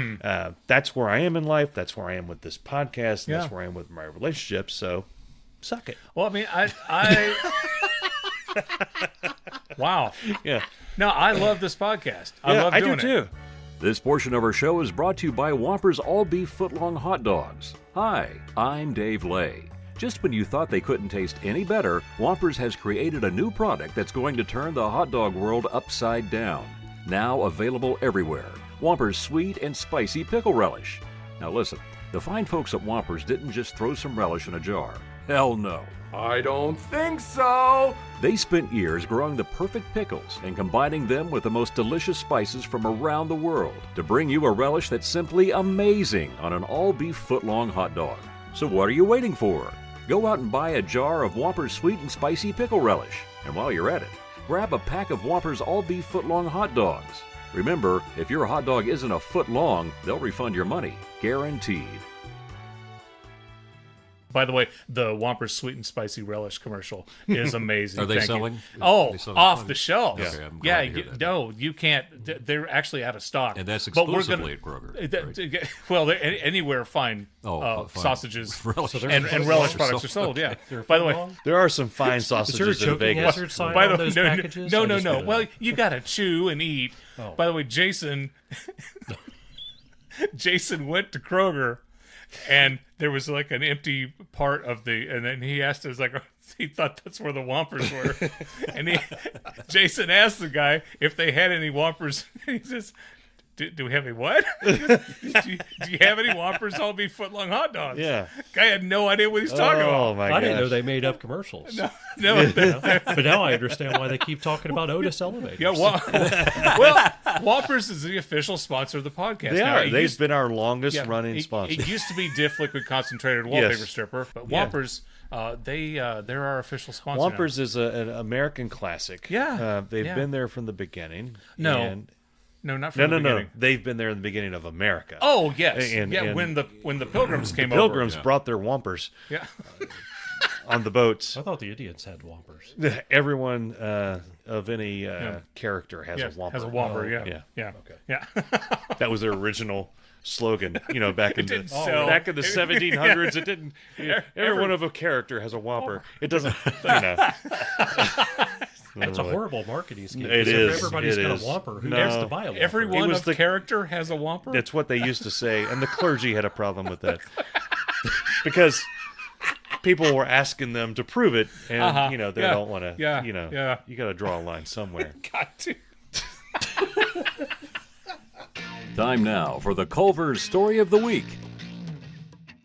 that's where I am in life. That's where I am with this podcast. And Yeah. that's where I am with my relationship. So suck it. Well, I mean, I wow. Yeah. No, I love this podcast. I Yeah, love I doing do it. too. This portion of our show is brought to you by Whompers All Beef Footlong Hot Dogs. Hi, I'm Dave Lay. Just when you thought they couldn't taste any better, Whompers has created a new product that's going to turn the hot dog world upside down. Now available everywhere. Whompers Sweet and Spicy Pickle Relish. Now listen, the fine folks at Whompers didn't just throw some relish in a jar. Hell no. I don't think so. They spent years growing the perfect pickles and combining them with the most delicious spices from around the world to bring you a relish that's simply amazing on an all-beef footlong hot dog. So what are you waiting for? Go out and buy a jar of Whompers Sweet and Spicy Pickle Relish. And while you're at it, grab a pack of Whompers all-beef footlong hot dogs. Remember, if your hot dog isn't a foot long, they'll refund your money. Guaranteed. By the way, the Whompers Sweet and Spicy Relish commercial is amazing. Are they Thank you. selling? Oh, They selling? off the shelves. Okay, I'm glad yeah, to hear that. no, you can't. They're actually out of stock. And that's But we're exclusively gonna- at Kroger. right? Well, anywhere fine, Fine. sausages Relish. and relish products are sold. Yeah. By the way, There are some fine Is there a sausages in choking Vegas. hazard sign by on the those way, packages? no. I just didn't Well, know. you gotta chew and eat. Oh. By the way, Jason went to Kroger, and there was like an empty part of and then he asked us like he thought that's where the Whompers were, and Jason asked the guy if they had any Whompers. He says, Do we have any what? do you have any Whompers all beef footlong hot dogs? Yeah. Guy had no idea what he's talking Oh about. my I gosh. didn't know they made up commercials. No, But now I understand why they keep talking about Otis elevators. yeah, well, Whoppers is the official sponsor of the podcast. They Now, are. it They've used- been our longest yeah, running it, sponsor. It used to be Diff Liquid Concentrated Wallpaper Yes. Stripper, but Yeah. Whoppers, they're our official sponsor. now. Whompers is an American classic. Yeah, They've yeah. been there from the beginning. No. And No, not from the no. beginning. They've been there in the beginning of America. Oh yes, And- and when the Pilgrims came Pilgrims over. brought their Whompers Yeah, on the boats. I thought the Indians had Whompers. Everyone of any character has yeah, a Whomper. has a Whopper. Yeah, yeah. yeah, Okay. yeah. That was their original slogan. Back in didn't sell. back in the 1700s, it didn't. Everyone of a character has a Whopper. It doesn't. That's a horrible marketing scheme. It 'cause is. If everybody's It got is. a Whopper, who No. gets to buy a Whopper? Everyone was of the- character has a Whopper. That's what they used to say, and the clergy had a problem with that because people were asking them to prove it, and they Yeah. don't want to. Yeah. Yeah. You got to draw a line somewhere. Got to. Time now for the Culvers Story of the Week.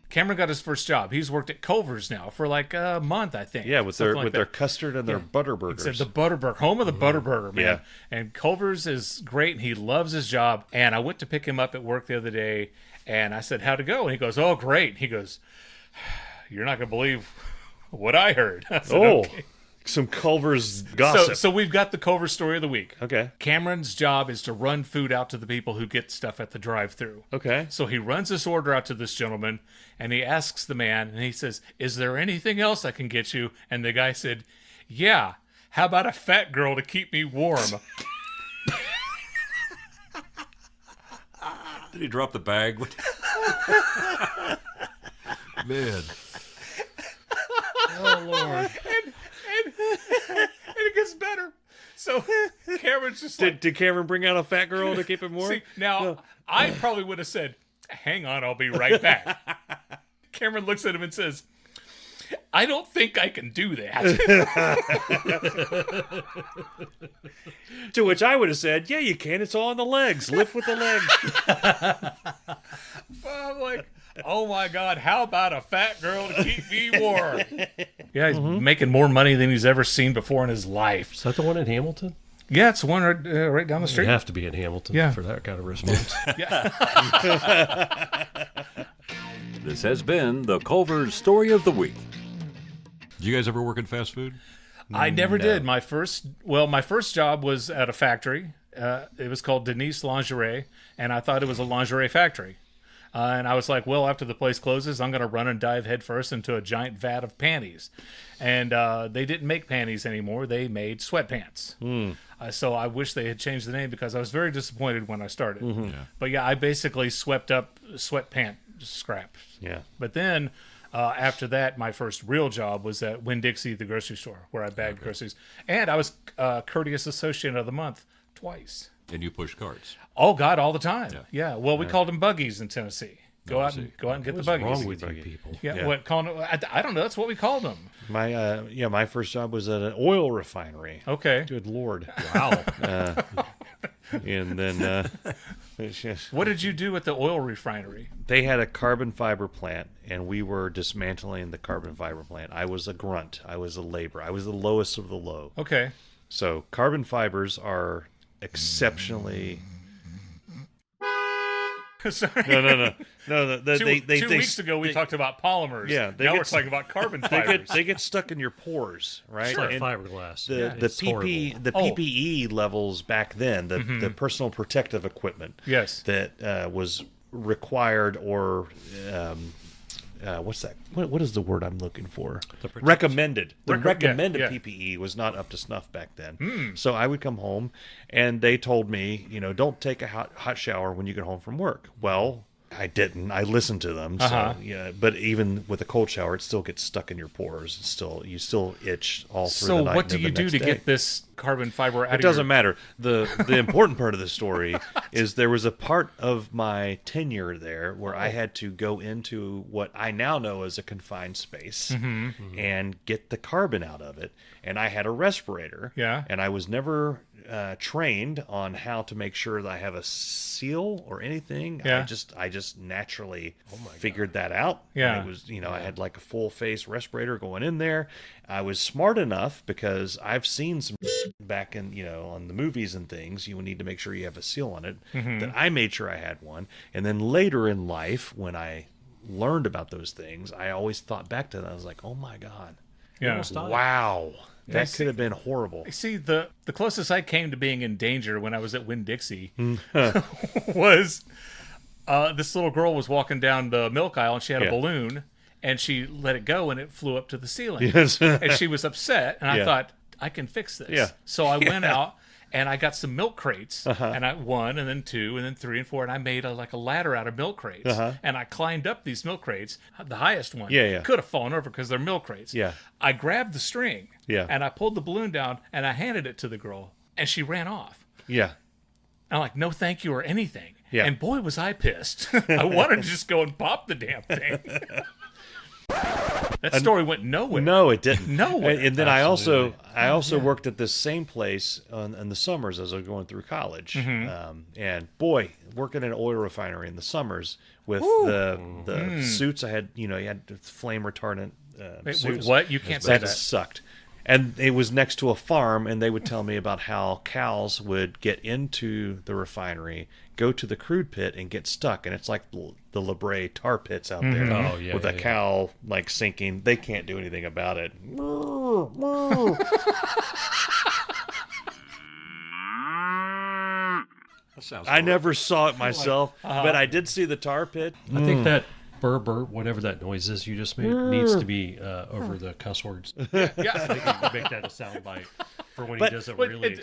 Cameron got his first job. He's worked at Culvers now for like a month, I think. Yeah, with Something their like with that. their custard and their butter burgers. It's the Butterburger, home of the Butterburger, man. Yeah. And Culver's is great, and he loves his job. And I went to pick him up at work the other day, and I said, "How'd it go?" And he goes, "Oh, great." He goes, "You're not gonna believe what I heard." I said, Oh. "Okay." Some Culver's gossip. So we've got the Culvers story of the week. Okay. Cameron's job is to run food out to the people who get stuff at the drive-thru. Okay. So he runs this order out to this gentleman, and he asks the man, and he says, "Is there anything else I can get you?" And the guy said, "Yeah. How about a fat girl to keep me warm?" Did he drop the bag? Man. Oh, Lord. And it gets better. So Cameron's just like... Did Cameron bring out a fat girl to keep him warm? See, now, I probably would have said, "Hang on, I'll be right back." Cameron looks at him and says, "I don't think I can do that." To which I would have said, "Yeah, you can. It's all in the legs. Lift with the legs." I'm like, oh my God, how about a fat girl to keep me warm? Yeah, he's making more money than he's ever seen before in his life. Is that the one in Hamilton? Yeah, it's the one right down the street. You have to be in Hamilton for that kind of response. This has been the Culvers Story of the Week. Did you guys ever work in fast food? I never did. My first job was at a factory. It was called Denise Lingerie, and I thought it was a lingerie factory. And I was like, well, after the place closes, I'm going to run and dive headfirst into a giant vat of panties. And they didn't make panties anymore. They made sweatpants. So I wish they had changed the name because I was very disappointed when I started. Yeah. But yeah, I basically swept up sweatpant scrap. Yeah. But then after that, my first real job was at Winn-Dixie, the grocery store, where I bagged groceries. And I was Courteous Associate of the Month twice. And you push carts. Oh God, all the time. Yeah. Well, we called them buggies in Tennessee. Go out and get the buggies. What's wrong with you people? Yeah. What calling it? I don't know. That's what we called them. My first job was at an oil refinery. Okay. Good Lord. Wow. And then what did you do at the oil refinery? they had a carbon fiber plant, and we were dismantling the carbon fiber plant. I was a grunt. I was a laborer. I was the lowest of the low. Okay. So carbon fibers are exceptionally... Sorry. No. Two weeks ago, we talked about polymers. Yeah, now we're talking about carbon fibers. They get stuck in your pores, right? Sure, And fiberglass. the PPE levels back then, the personal protective equipment, Yes. that was required or what's that? What is the word I'm looking for? Recommended. The recommended PPE was not up to snuff back then. So I would come home, and they told me, don't take a hot shower when you get home from work. Well, I didn't. I listened to them. So yeah, but even with a cold shower, it still gets stuck in your pores. You still itch all through the night. So what do you do to get this carbon fiber out of It doesn't matter. The important part of the story is there was a part of my tenure there where I had to go into what I now know as a confined space and get the carbon out of it. And I had a respirator. Yeah. And I was never trained on how to make sure that I have a seal or anything. Yeah. I just naturally figured that out. Yeah. And it was, I had like a full face respirator going in there. I was smart enough because I've seen some back in, on the movies and things, you need to make sure you have a seal on it, that I made sure I had one. And then later in life, when I learned about those things, I always thought back to that. I was like, oh my God. Yeah. Wow. That could have been horrible. See, the closest I came to being in danger when I was at Winn-Dixie was this little girl was walking down the milk aisle, and she had a balloon, and she let it go, and it flew up to the ceiling. Yes. And she was upset, and I thought, I can fix this. Yeah. So I went out, and I got some milk crates, and I 1, and then 2, and then 3, and 4, and I made a ladder out of milk crates, and I climbed up these milk crates. The highest one could have fallen over because they're milk crates. Yeah. I grabbed the string, and I pulled the balloon down, and I handed it to the girl, and she ran off. Yeah. I'm like, no thank you or anything. Yeah. And boy, was I pissed. I wanted to just go and pop the damn thing. That story went nowhere. No, it didn't. Nowhere. And then I also worked at this same place in the summers as I was going through college. And boy, working in an oil refinery in the summers with the suits I had, you had flame retardant suits. What? You can't say that. Sucked. And it was next to a farm, and they would tell me about how cows would get into the refinery, go to the crude pit, and get stuck. And it's like the La Brea tar pits out there with a cow sinking. They can't do anything about it. That sounds I never saw it myself, but I did see the tar pit. I think that burr, whatever that noise is you just made, needs to be over the cuss words. Yeah. I think you can make that a sound bite for when he does it But really by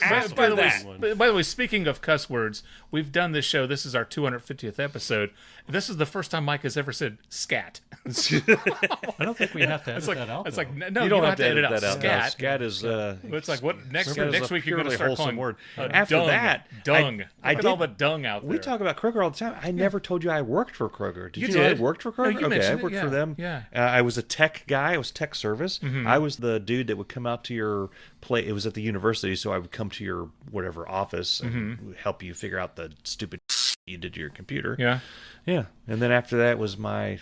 the explicitly. way, speaking of cuss words, we've done this show. This is our 250th episode. This is the first time Mike has ever said scat. I don't think we have to edit that out. It's though. like no, You don't have to edit out that out. No, scat. scat is. It's like what next Scat is a week you're going to purely start wholesome calling word. After After that, dung. I Look at all did- the dung out there. We talk about Kroger all the time. I never told you I worked for Kroger. Did You you know I did. worked for No, Kroger? you Okay, I mentioned it, worked yeah, for them. yeah. I was a tech guy. I was tech service. Mm-hmm. I was the dude that would come out to your play. It was at the university, so I would come to your whatever office and help you figure out the stupid you did to your computer. Yeah. Yeah. And then after that was my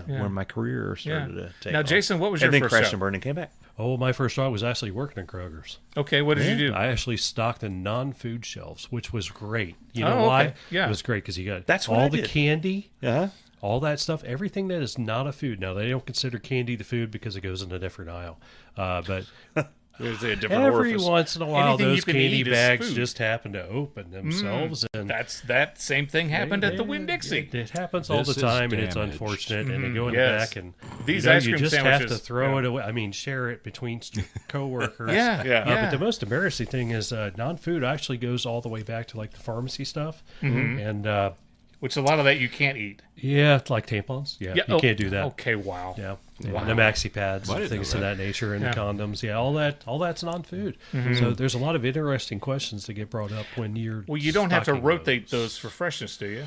when my career started to take Now, off. Jason, what was your and then first crashed job? and burned and came back. Oh, my first job was actually working at Kroger's. Okay, what did you do? I actually stocked the non-food shelves, which was great. You know Oh, okay. why? Yeah. It was great because you got That's what all I the did. candy, Uh-huh. all that stuff, everything that is not a food. Now, they don't consider candy the food because it goes in a different aisle. But There's a different every orifice. once in a while, Anything you those can candy eat is bags food. just happen to open themselves. And That same thing happened at the Winn-Dixie. It happens all This the is time, and it's damaged. unfortunate. And they go in Yes. the back, and These you know, ice you cream just have to sandwiches, throw yeah. it away. I mean, share it between coworkers. Yeah, Yeah. yeah. But the most embarrassing thing is non-food actually goes all the way back to like the pharmacy stuff, and Which a lot of that you can't eat. yeah, like tampons. Yeah, you can't do that. Okay, wow. Yeah, and the maxi pads Well, I and didn't things know of that. that nature, and Yeah. the condoms. Yeah, all that's non-food. So there's a lot of interesting questions that get brought up when you're. Well, you don't have to stocking rotate those for freshness, do you?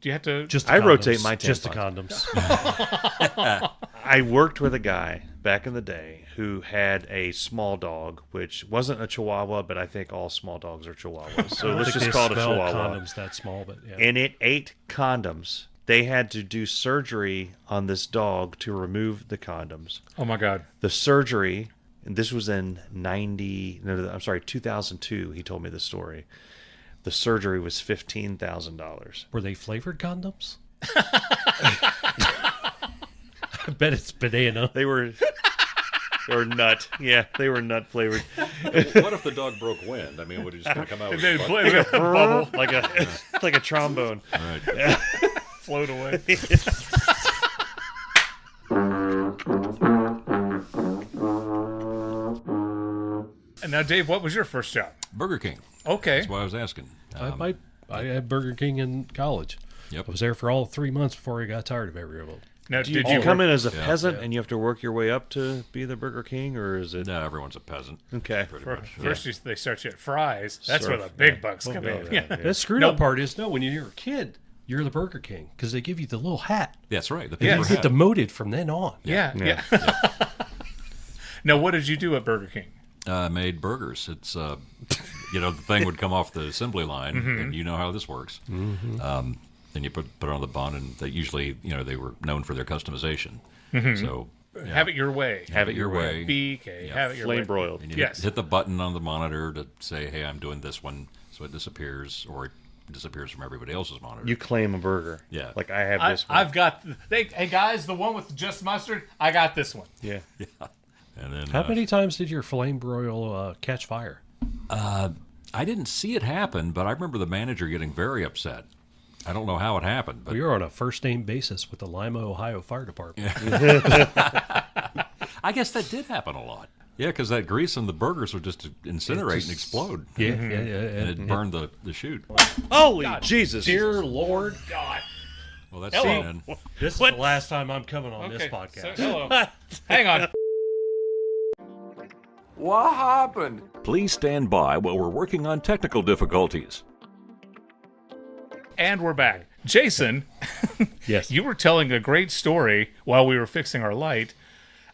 Do you have to? Just the I condoms. rotate my just the tampons. condoms. I worked with a guy back in the day who had a small dog, which wasn't a Chihuahua, but I think all small dogs are Chihuahuas. So let's just call it a smell Chihuahua. condoms that small, but yeah. And it ate condoms. They had to do surgery on this dog to remove the condoms. Oh my God. The surgery, and this was in 2002. He told me the story. The surgery was $15,000. Were they flavored condoms? I bet it's banana. They were nut. Yeah, they were nut flavored. What if the dog broke wind? I mean, would it just kind of come out with They a butt? play with a bubble, like a trombone. Right. float away. And now, Dave, what was your first job? Burger King. Okay. That's why I was asking. I had Burger King in college. Yep. I was there for all 3 months before I got tired of every of it. Now, Did did you you come work- in as a peasant and you have to work your way up to be the Burger King, or is it No, everyone's a peasant. okay? Pretty much. First, they start you at fries. That's where Surf, the big yeah. bucks come in. yeah, Yeah. The screwed No. up part is, when you're a kid, you're the Burger King because they give you the little hat. That's right. The Yeah. paper You get hat. demoted from then on. Yeah. Now, what did you do at Burger King? Made burgers. It's the thing would come off the assembly line, and you know how this works. Then you put it on the bun, and they usually, they were known for their customization. So Have it your way. have it your way. BK. Have it your way. Flame broiled. And you Yes. hit the button on the monitor to say, "Hey, I'm doing this one," so it disappears, or it disappears from everybody else's monitor. You claim a burger. Yeah. Like I have this one. I've got. Hey guys, the one with just mustard. I got this one. Yeah. And then How many times did your flame broil catch fire? I didn't see it happen, but I remember the manager getting very upset. I don't know how it happened, but We were on a first name basis with the Lima, Ohio Fire Department. I guess that did happen a lot. Yeah, because that grease on the burgers would just incinerate and explode. Yeah, And it burned the chute. Holy Jesus! Dear Lord, God. Well, that's Hello. then. this is the last time I'm coming on this Okay, podcast. so, hello. Hang on. What happened? Please stand by while we're working on technical difficulties. And we're back. Jason, Yes. you were telling a great story while we were fixing our light.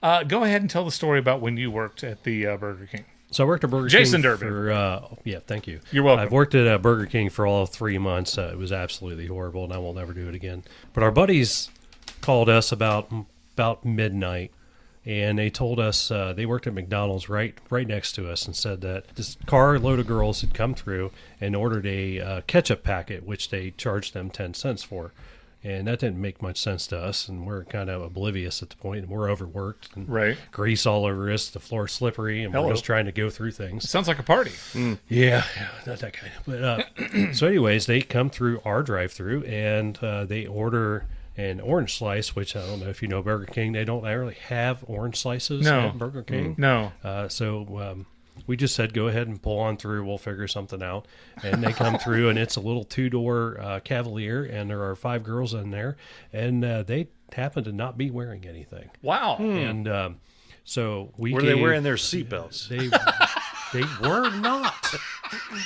Go ahead and tell the story about when you worked at the Burger King. So I worked at Burger Jason King Durbin. for, thank you. You're welcome. I've worked at Burger King for all 3 months. It was absolutely horrible, and I will never do it again. But our buddies called us about midnight, and they told us they worked at McDonald's right next to us, and said that this carload of girls had come through and ordered a ketchup packet, which they charged them 10 cents for. And that didn't make much sense to us, and we're kind of oblivious at the point, and we're overworked. And Right. grease all over us, the floor's slippery, and Hello. we're just trying to go through things. Sounds like a party. Yeah, not that kind of. But so, anyways, they come through our drive-through, and they order an orange slice, which I don't know if you know Burger King. They don't really have orange slices No. at Burger King. No. So we just said, go ahead and pull on through. We'll figure something out. And they come through, and it's a little two-door Cavalier, and there are 5 girls in there, and they happen to not be wearing anything. Wow. And so we Were they wearing their seatbelts? They were not.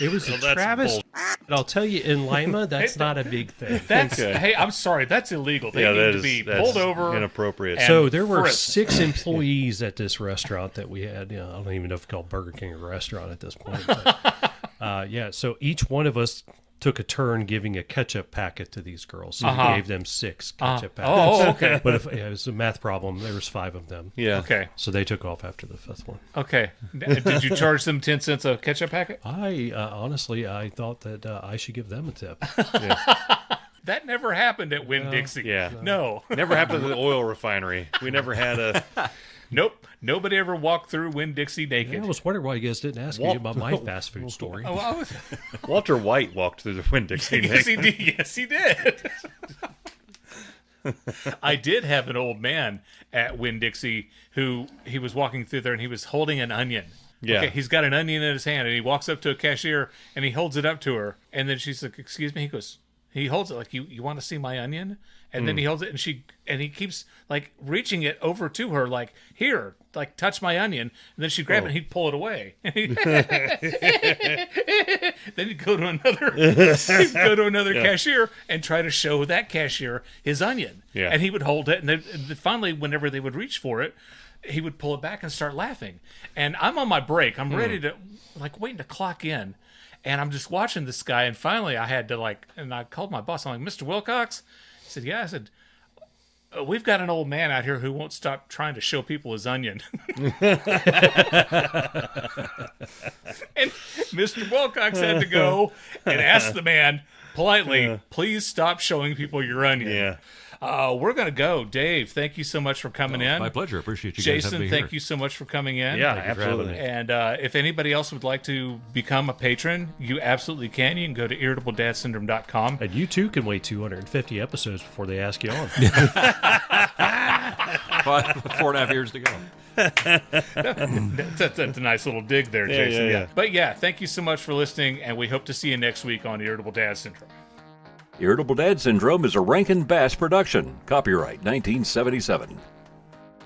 It was a Travis. I'll tell you, in Lima, that's not a big thing. That's hey, I'm sorry, that's illegal. They Yeah, need that to is- be that's pulled over. inappropriate. and So there were frisked. 6 employees at this restaurant that we had. I don't even know if it's called Burger King or restaurant at this point. But, yeah, so each one of us took a turn giving a ketchup packet to these girls. So we gave them 6 ketchup packets. Oh, okay. But if it was a math problem, there was 5 of them. Yeah. Okay. So they took off after the 5th one. Okay. Did you charge them 10 cents a ketchup packet? I honestly, I thought that I should give them a tip. That never happened at Winn-Dixie. Yeah. No. Never happened at the oil refinery. We never had a. Nope. Nobody ever walked through Winn-Dixie naked. I was wondering why you guys didn't ask me about my fast food story. Oh, I was, Walter White walked through the Winn-Dixie. yes, he did. Yes, he did. I did have an old man at Winn-Dixie who he was walking through there and he was holding an onion. Yeah. Okay, he's got an onion in his hand and he walks up to a cashier and he holds it up to her. And then she's like, "Excuse me?" He holds it like, you want to see my onion? And then he holds it and he keeps like reaching it over to her like, "Here, like touch my onion." And then she'd grab it and he'd pull it away. Then he'd go to another cashier and try to show that cashier his onion. Yeah. And he would hold it, and then finally, whenever they would reach for it, he would pull it back and start laughing. And I'm on my break. I'm ready to, like, waiting to clock in. And I'm just watching this guy, and finally I had to, and I called my boss. I'm like, "Mr. Wilcox?" He said, "Yeah." I said, "We've got an old man out here who won't stop trying to show people his onion." And Mr. Wilcox had to go and ask the man politely, "Please stop showing people your onion." Yeah. We're going to go. Dave, thank you so much for coming in. My pleasure. Appreciate you guys having Jason, me thank here. you so much for coming in. Yeah, Thank you for having absolutely. me. And if anybody else would like to become a patron, you absolutely can. You can go to irritabledadsyndrome.com. And you too can wait 250 episodes before they ask you on. 4.5 years to go. That's a nice little dig there, Jason. yeah. But yeah, thank you so much for listening, and we hope to see you next week on Irritable Dad Syndrome. Irritable Dad Syndrome is a Rankin Bass production. Copyright 1977.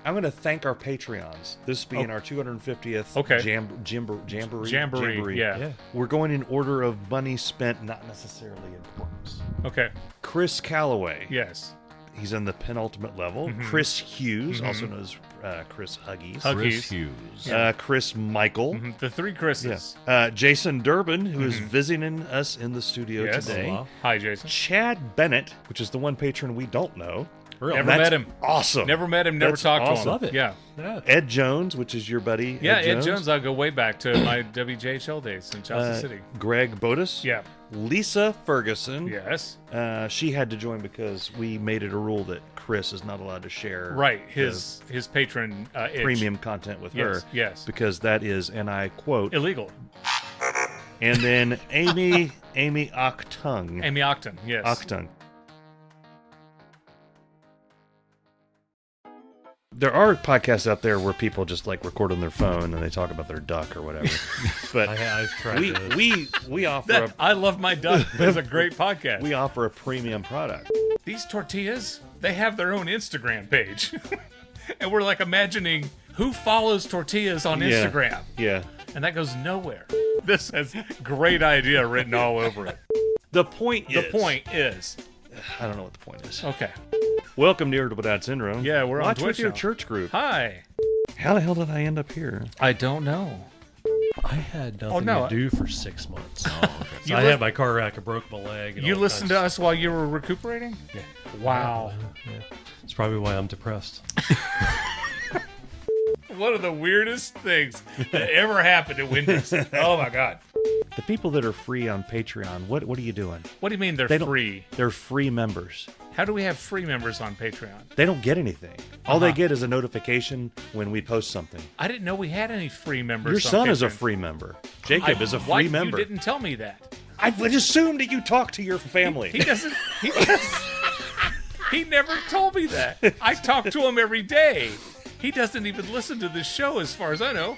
I'm going to thank our Patreons. This being our 250th Okay. Jamboree. Yeah. We're going in order of money spent, not necessarily importance. Okay. Chris Calloway. Yes. He's in the penultimate level. Chris Hughes, also known as Chris Huggies. Chris Hughes. Chris Michael. The 3 Chris's. Jason Durbin, who is visiting us in the studio Yes. today. Hello. Hi, Jason. Chad Bennett, which is the one patron we don't know. Never That's met him. Awesome. Never met him. Never That's talked to him. awesome. Love it. Yeah. Ed Jones, which is your buddy. Yeah, Ed Jones. I go way back to my WJHL days in Chelsea City. Greg Bodis. Yeah. Lisa Ferguson. Yes. She had to join because we made it a rule that Chris is not allowed to share Right. His patron itch. premium content with her. Yes. Because that is, and I quote, Illegal. and then Amy Octung. Amy Octon. Yes. Octung. There are podcasts out there where people just like record on their phone and they talk about their duck or whatever. But I've tried those. we offer I love my duck. It's a great podcast. we offer a premium product. These tortillas, they have their own Instagram page. And we're like imagining who follows tortillas on Instagram. Yeah. And that goes nowhere. This has great idea written all over it. The point is. I don't know what the point is. Okay. Welcome to Irritable Dad Syndrome. Yeah, we're on Watch Twitch with your now. church group. Hi. How the hell did I end up here? I don't know. I had nothing no. to do for 6 months. You I li- had my car wreck, I broke my leg. And You all listened to kinds- us while you were recuperating? Yeah. Wow. Yeah. It's probably why I'm depressed. One of the weirdest things that ever happened at Windows. Oh my God. The people that are free on Patreon, what are you doing? What do you mean they're They don't- free? They're free members. How do we have free members on Patreon? They don't get anything. All they get is a notification when we post something. I didn't know we had any free members. Your son on is a Patreon. free member. Jacob is a free member. You didn't tell me that. I would assume that you talk to your family. He doesn't. He never told me that. I talk to him every day. He doesn't even listen to this show, as far as I know.